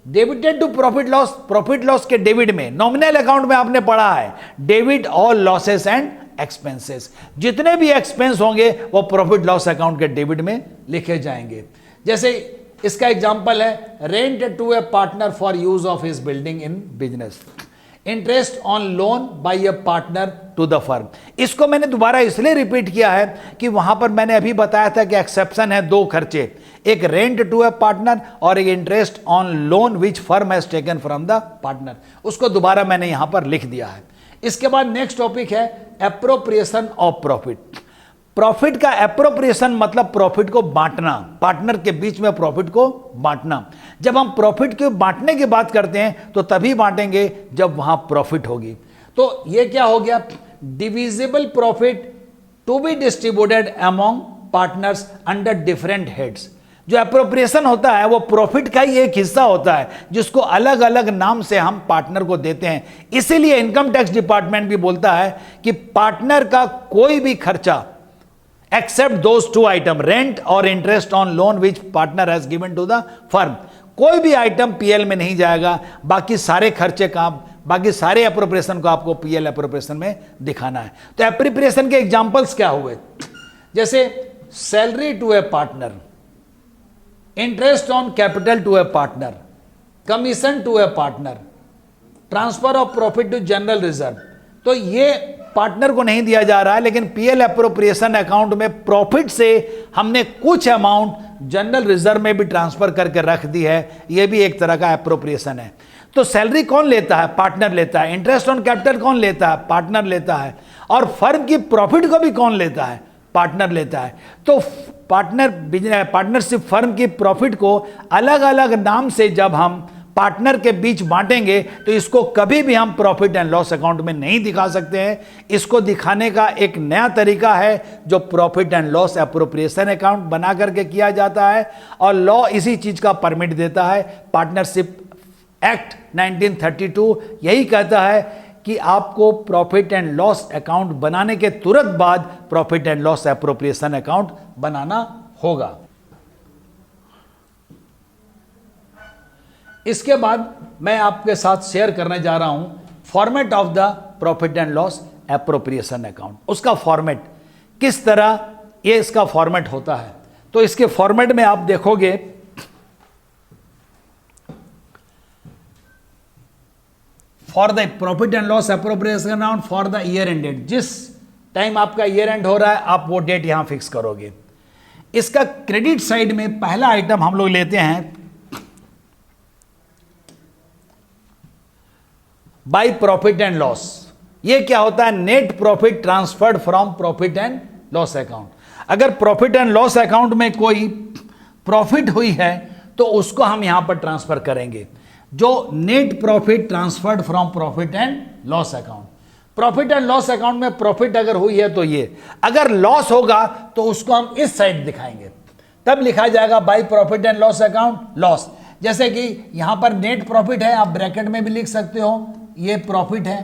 Debited to profit loss के डेबिट में नॉमिनल अकाउंट में आपने पढ़ा है debit all losses and expenses. जितने भी एक्सपेंस होंगे वो प्रॉफिट लॉस अकाउंट के डेबिट में लिखे जाएंगे। जैसे इसका एग्जांपल है rent to a partner for use of his building in business, interest on loan by a partner to the firm. इसको मैंने दोबारा इसलिए रिपीट किया है कि वहां पर मैंने अभी बताया था कि एक्सेप्शन है दो खर्चे, एक रेंट टू ए पार्टनर और एक interest on loan which firm has taken from the partner. उसको दोबारा मैंने यहां पर लिख दिया है। इसके बाद नेक्स्ट टॉपिक है एप्रोप्रिएशन ऑफ प्रॉफिट। प्रॉफिट का एप्रोप्रिएशन मतलब प्रॉफिट को बांटना, पार्टनर के बीच में प्रॉफिट को बांटना। जब हम प्रॉफिट के बांटने की बात करते हैं तो तभी बांटेंगे जब वहां प्रॉफिट होगी। तो ये क्या हो गया? Divisible profit to be distributed among partners under different heads. जो एप्रोप्रिएशन होता है वो प्रॉफिट का ही एक हिस्सा होता है जिसको अलग अलग नाम से हम पार्टनर को देते हैं। इसीलिए इनकम टैक्स डिपार्टमेंट भी बोलता है कि पार्टनर का कोई भी खर्चा except those two item, rent और interest on loan which partner has given to the firm, कोई भी आइटम पीएल में नहीं जाएगा। बाकी सारे खर्चे का, बाकी सारे एप्रोप्रिएशन को आपको पीएल एप्रोप्रिएशन में दिखाना है। तो एप्रोप्रिएशन के एग्जांपल्स क्या हुए? जैसे salary to a partner, interest on capital to a partner, commission to a partner, transfer of profit to general reserve. तो ये पार्टनर को नहीं दिया जा रहा है, लेकिन पीएल एप्रोप्रिएशन अकाउंट में प्रॉफिट से हमने कुछ अमाउंट जनरल रिजर्व में भी ट्रांसफर करके रख दी है। यह भी एक तरह का एप्रोप्रिएशन है। तो सैलरी कौन लेता है? पार्टनर लेता है। इंटरेस्ट ऑन कैपिटल कौन लेता है? पार्टनर लेता है। और फर्म की प्रॉफिट को भी कौन लेता है? पार्टनर लेता है। तो पार्टनरशिप फर्म की प्रॉफिट को अलग अलग नाम से जब हम पार्टनर के बीच बांटेंगे तो इसको कभी भी हम प्रॉफिट एंड लॉस अकाउंट में नहीं दिखा सकते हैं। इसको दिखाने का एक नया तरीका है जो profit and loss appropriation account बना करके किया जाता है, और लॉ इसी चीज का परमिट देता है। पार्टनरशिप एक्ट 1932 यही कहता है कि आपको प्रॉफिट एंड लॉस अकाउंट बनाने के तुरंत बाद profit and loss appropriation account बनाना होगा। इसके बाद मैं आपके साथ शेयर करने जा रहा हूं format of the profit and loss appropriation account. उसका फॉर्मेट किस तरह ये इसका फॉर्मेट होता है। तो इसके फॉर्मेट में आप देखोगे for the profit and loss appropriation account for the year end date, जिस टाइम आपका ईयर एंड हो रहा है आप वो डेट यहां फिक्स करोगे। इसका क्रेडिट साइड में पहला आइटम हम लोग लेते हैं बाय प्रॉफिट एंड लॉस। ये क्या होता है? Net profit transferred from profit and loss account. अगर प्रॉफिट एंड लॉस अकाउंट में कोई प्रॉफिट हुई है तो उसको हम यहां पर ट्रांसफर करेंगे, जो net profit transferred from profit and loss account. Profit and loss account में प्रॉफिट अगर हुई है तो ये, अगर लॉस होगा तो उसको हम इस साइड दिखाएंगे, तब लिखा जाएगा bye profit and loss account loss. जैसे कि यहां पर नेट प्रॉफिट है, आप ब्रैकेट में भी लिख सकते हो, ये प्रॉफिट है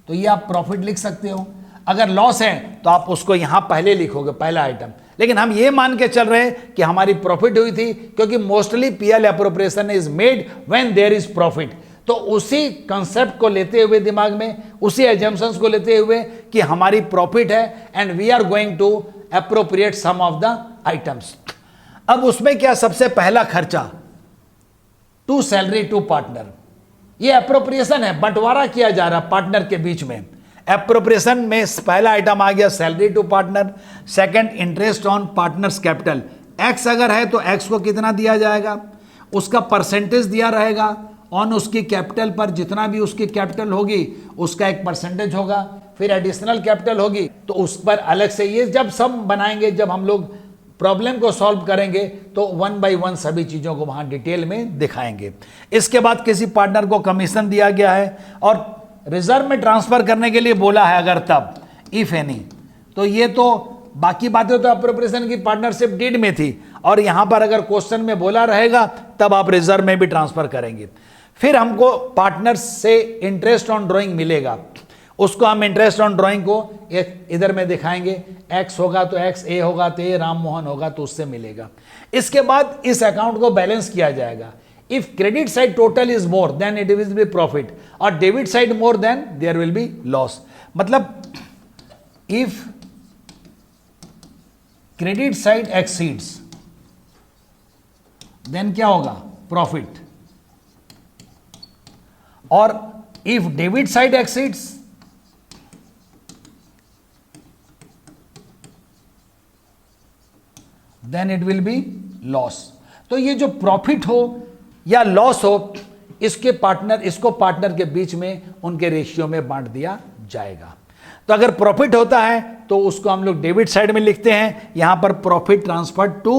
तो ये आप प्रॉफिट लिख सकते हो। अगर लॉस है तो आप उसको यहां पहले लिखोगे, पहला आइटम। लेकिन हम ये मान के चल रहे हैं कि हमारी प्रॉफिट हुई थी, क्योंकि mostly PL appropriation is made when there is profit. तो उसी कंसेप्ट को लेते हुए दिमाग में, उसी एजम्पशंस को लेते हुए कि हमारी प्रॉफिट है and we are going to appropriate some of the items. अब उसमें क्या, सबसे पहला खर्चा टू सैलरी टू पार्टनर, ये एप्रोप्रिएशन है, बंटवारा किया जा रहा पार्टनर के बीच में। एप्रोप्रिएशन में पहला आइटम आ गया salary to partner. Second, interest on partners capital. X अगर है तो एक्स को कितना दिया जाएगा, उसका परसेंटेज दिया रहेगा ऑन उसकी कैपिटल पर, जितना भी उसकी कैपिटल होगी उसका एक परसेंटेज होगा। फिर एडिशनल कैपिटल होगी तो उस पर अलग से, ये जब सब बनाएंगे, जब हम लोग प्रॉब्लम को सॉल्व करेंगे तो 1 बाय 1 सभी चीजों को वहां डिटेल में दिखाएंगे। इसके बाद किसी पार्टनर को कमीशन दिया गया है और रिजर्व में ट्रांसफर करने के लिए बोला है अगर तब, इफ एनी। तो ये तो बाकी बातें तो एप्रोप्रिएशन की पार्टनरशिप डीड में थी, और यहां पर अगर क्वेश्चन में बोला रहेगा तब आप रिजर्व में भी ट्रांसफर करेंगे। फिर हमको पार्टनर से इंटरेस्ट ऑन ड्रॉइंग मिलेगा, उसको हम इंटरेस्ट ऑन ड्राइंग को एक इधर में दिखाएंगे, एक्स होगा तो एक्स, ए होगा तो ए, राम मोहन होगा तो उससे मिलेगा। इसके बाद इस अकाउंट को बैलेंस किया जाएगा। If credit side total is more than it will be profit, और debit side more than there will be loss. मतलब if credit side exceeds then क्या होगा, प्रॉफिट, और if debit side exceeds then it will be loss. तो ये जो प्रॉफिट हो या लॉस हो, इसको पार्टनर के बीच में उनके रेशियो में बांट दिया जाएगा। तो अगर प्रॉफिट होता है तो उसको हम लोग डेबिट साइड में लिखते हैं, यहां पर profit transfer to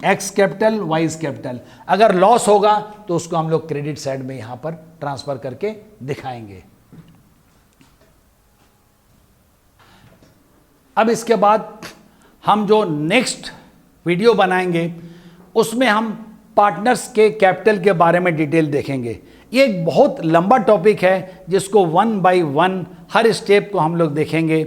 X capital wise capital. अगर लॉस होगा तो उसको हम लोग क्रेडिट साइड में यहां पर ट्रांसफर करके दिखाएंगे। अब इसके बाद हम जो नेक्स्ट वीडियो बनाएंगे उसमें हम पार्टनर्स के कैपिटल के बारे में डिटेल देखेंगे। ये एक बहुत लंबा टॉपिक है जिसको 1 बाय 1 हर स्टेप को हम लोग देखेंगे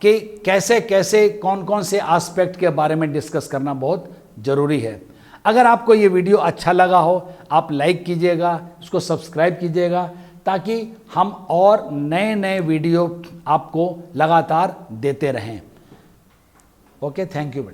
कि कैसे कैसे कौन कौन से एस्पेक्ट के बारे में डिस्कस करना बहुत ज़रूरी है। अगर आपको ये वीडियो अच्छा लगा हो आप लाइक कीजिएगा, उसको सब्सक्राइब कीजिएगा, ताकि हम और नए नए वीडियो आपको लगातार देते रहें। Okay, thank you.